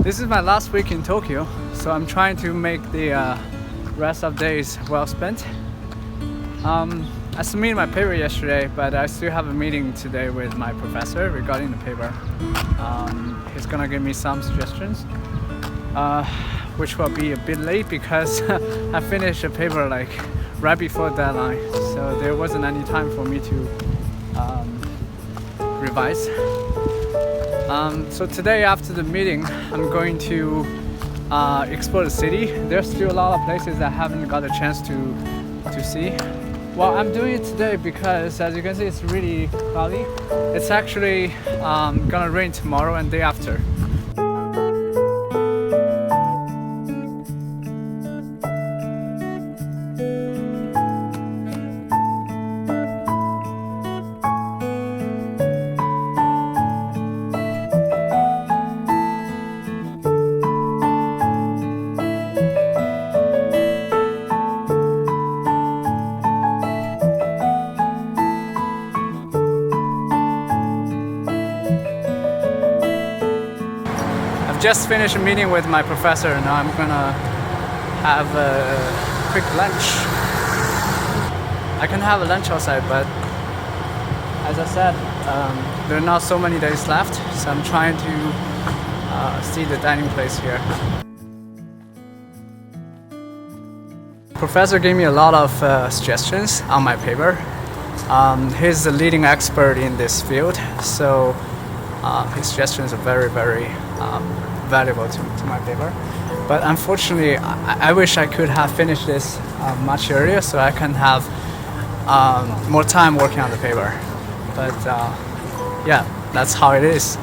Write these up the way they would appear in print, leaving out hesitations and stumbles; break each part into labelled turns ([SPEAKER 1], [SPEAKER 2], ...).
[SPEAKER 1] This is my last week in Tokyo, so I'm trying to make the rest of days well spent. I submitted my paper yesterday, but I still have a meeting today with my professor regarding the paper. He's gonna give me some suggestions, which will be a bit late because I finished the paper like right before deadline, so there wasn't any time for me to revise. So today after the meeting, I'm going to explore the city. There's still a lot of places I haven't got a chance to see. Well, I'm doing it today because, as you can see, it's really cloudy. It's actually gonna rain tomorrow and day after. Just finished a meeting with my professor. Now I'm gonna have a quick lunch. I can have a lunch outside, but as I said, there are not so many days left, so I'm trying to see the dining place here. Professor gave me a lot of suggestions on my paper. He's the leading expert in this field, so his suggestions are very valuable to my paper. But unfortunately, I wish I could have finished this much earlier so I can have more time working on the paper. But yeah, that's how it is.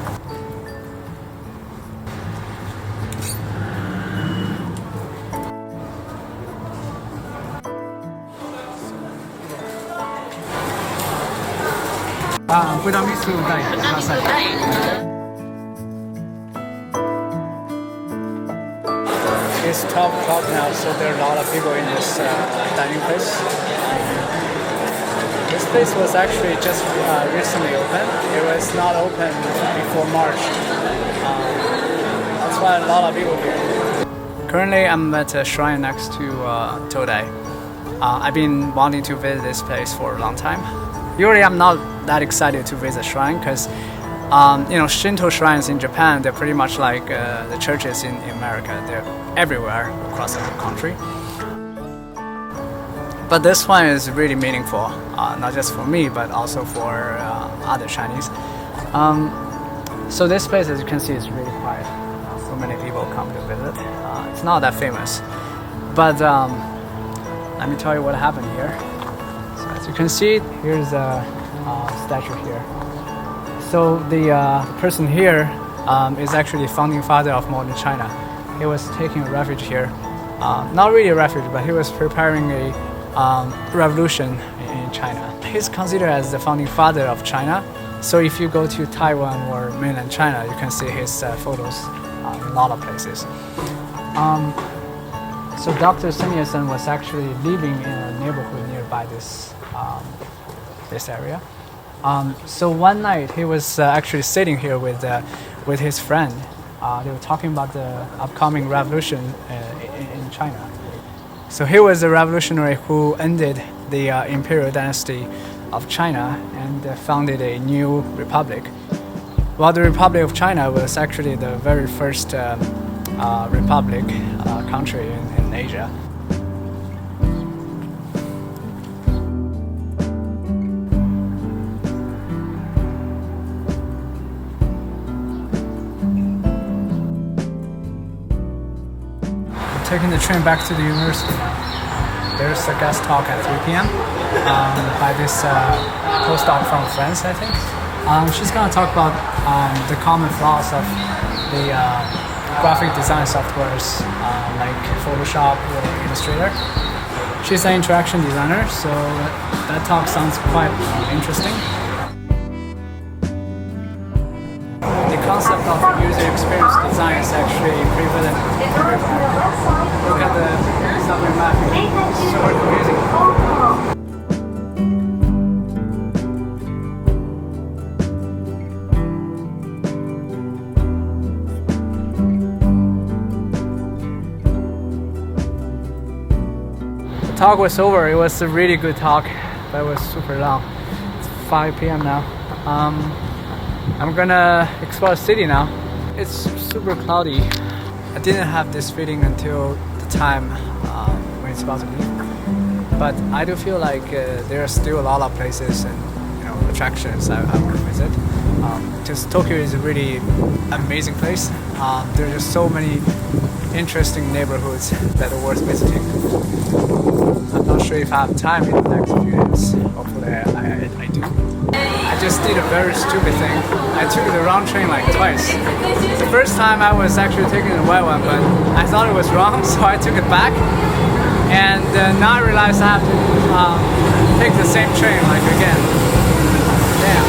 [SPEAKER 1] It's 12 o'clock now, so there are a lot of people in this dining place. This place was actually just recently open. It was not open before March. That's why a lot of people here. Currently, I'm at a shrine next to Todai. I've been wanting to visit this place for a long time. Usually, I'm not that excited to visit a shrine because Shinto shrines in Japan, they're pretty much like the churches in America. They're everywhere across the whole country. But this one is really meaningful, not just for me, but also for other Chinese. So this place, as you can see, is really quiet. So many people come to visit. It's not that famous. But let me tell you what happened here. So as you can see, here's a statue here. So the person here is actually the founding father of modern China. He was taking a refuge here. Not really a refuge, but he was preparing a revolution in China. He's considered as the founding father of China. So if you go to Taiwan or mainland China, you can see his photos in a lot of places. So Dr. Yat-sen was actually living in a neighborhood nearby this area. So one night he was actually sitting here with his friend. They were talking about the upcoming revolution in China. So he was a revolutionary who ended the imperial dynasty of China and founded a new republic. Well, the Republic of China was actually the very first republic country in Asia. Taking the train back to the university. There's a guest talk at 3 p.m. By this postdoc from France, I think. She's going to talk about the common flaws of the graphic design softwares like Photoshop or Illustrator. She's an interaction designer, so that talk sounds quite interesting. The concept of user experience design is actually prevalent everywhere. Look at the subway map. It's so amazing. talk was over. It was a really good talk, but it was super long. It's 5 p.m. now. I'm gonna explore the city now. It's super cloudy. I didn't have this feeling until the time when it's about to leave. But I do feel like there are still a lot of places and attractions I want to visit. Just Tokyo is a really amazing place. There are just so many interesting neighborhoods that are worth visiting. I'm not sure if I have time in the next few days. Hopefully I do. I just did a very stupid thing. I took the wrong train like twice. The first time I was actually taking the right one, but I thought it was wrong, so I took it back. And now I realize I have to take the same train like again. Damn.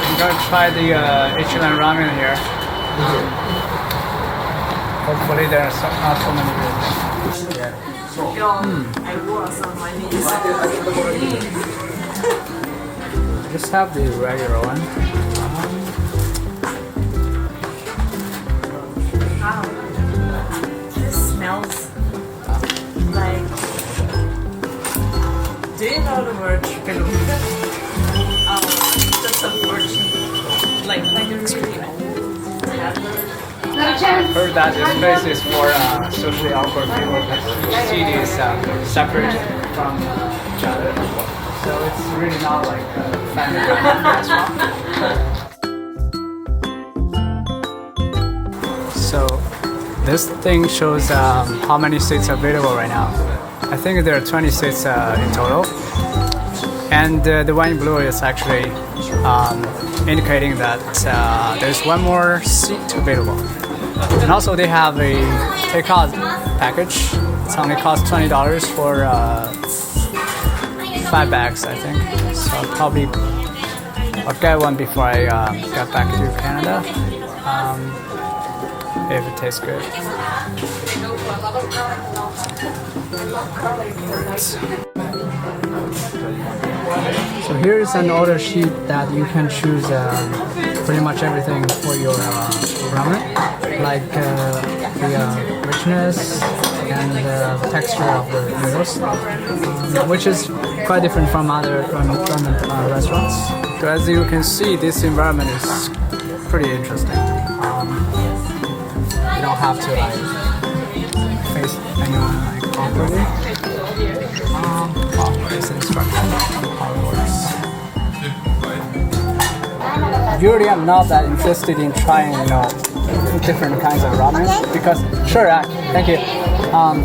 [SPEAKER 1] I'm gonna try the Ichiran Ramen here. Hopefully there are not so many people. I was on my knees. I just have the regular one.
[SPEAKER 2] Wow. This smells like... Do you know the word philosopher? That's a word. Like a really old
[SPEAKER 1] I've heard that this place is for socially awkward people whose seat is separate from each other. So it's really not like a family restaurant. So this thing shows how many seats are available right now. I think there are 20 seats in total. And the one in blue is actually indicating that there's one more seat available. And also they have a takeout package. It only costs $20 for 5 bags, I think. So I'll get one before I get back to Canada. If it tastes good. So here is an order sheet that you can choose pretty much everything for your ramen, like the richness and the texture of the noodles, which is quite different from other ramen restaurants. So as you can see, this environment is pretty interesting. You don't have to face anyone awkwardly. This instruction how it works. Usually I'm not that interested in trying, different kinds of ramen because thank you.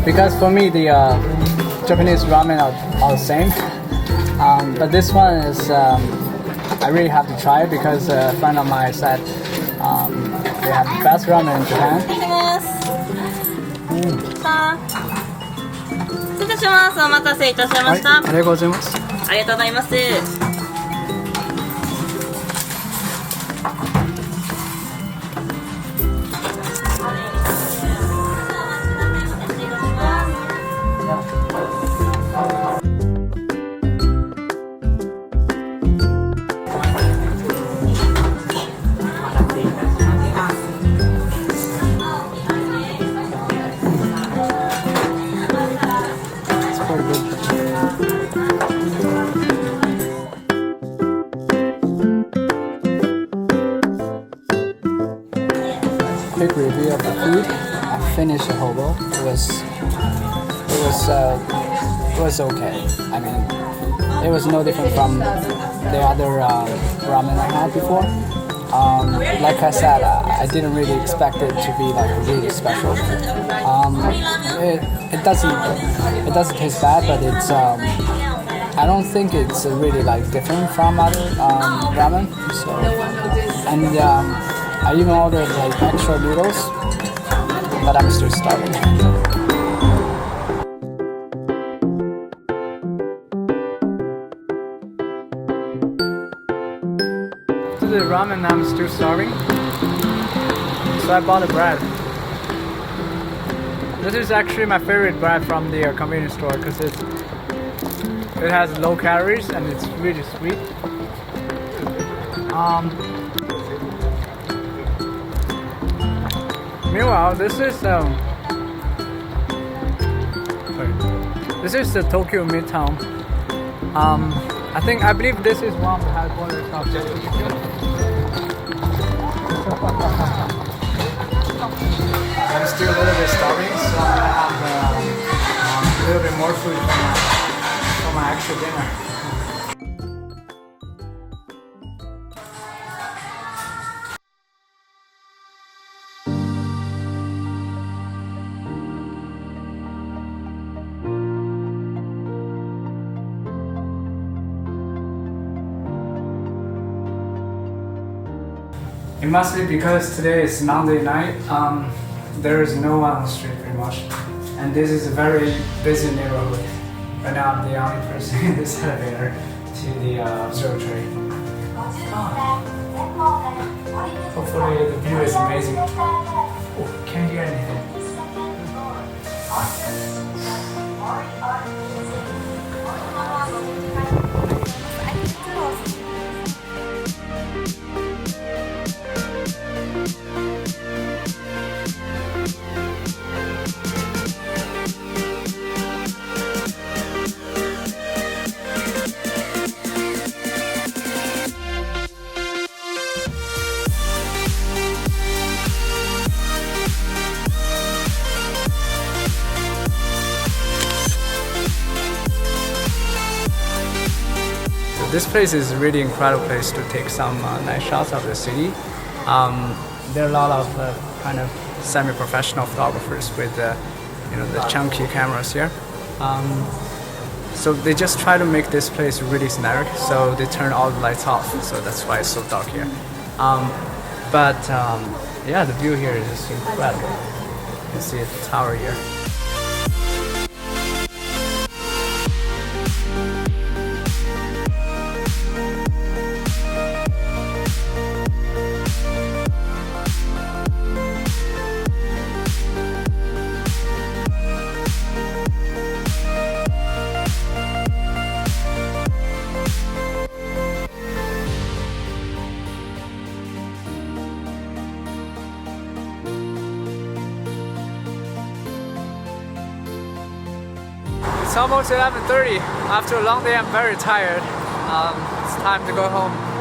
[SPEAKER 1] Because for me the Japanese ramen are all the same. But this one is I really have to try it because a friend of mine said they have the best ramen in Japan.
[SPEAKER 2] 失礼します。お待たせいたしました。
[SPEAKER 1] ありがとうございます。
[SPEAKER 2] ありがとうございます。
[SPEAKER 1] Quick review of the food. I finished the hobo. It was okay. I mean, it was no different from the other ramen I had before. Like I said, I didn't really expect it to be like really special. It doesn't taste bad, but it's I don't think it's really like different from other ramen. So, and I even ordered like extra noodles, but I'm still starving. ramen, I'm still starving. So I bought a bread. This is actually my favorite bread from the convenience store because it has low calories and it's really sweet. Meanwhile, this is the Tokyo Midtown. I believe this is one of the headquarters of Japan. I'm still a little bit starving, so I'm gonna have a little bit more food for my actual dinner. It must be because today is Monday night. There is no one on the street pretty much, and this is a very busy neighborhood. Right now, I'm the only person in this elevator to the observatory. Hopefully, the view is amazing. Oh, can't hear anything. This place is a really incredible place to take some nice shots of the city. There are a lot of kind of semi-professional photographers with the chunky cameras here. So they just try to make this place really scenic. So they turn all the lights off. So that's why it's so dark here. Yeah, the view here is just incredible. You can see the tower here. It's almost 11:30. After a long day, I'm very tired. It's time to go home.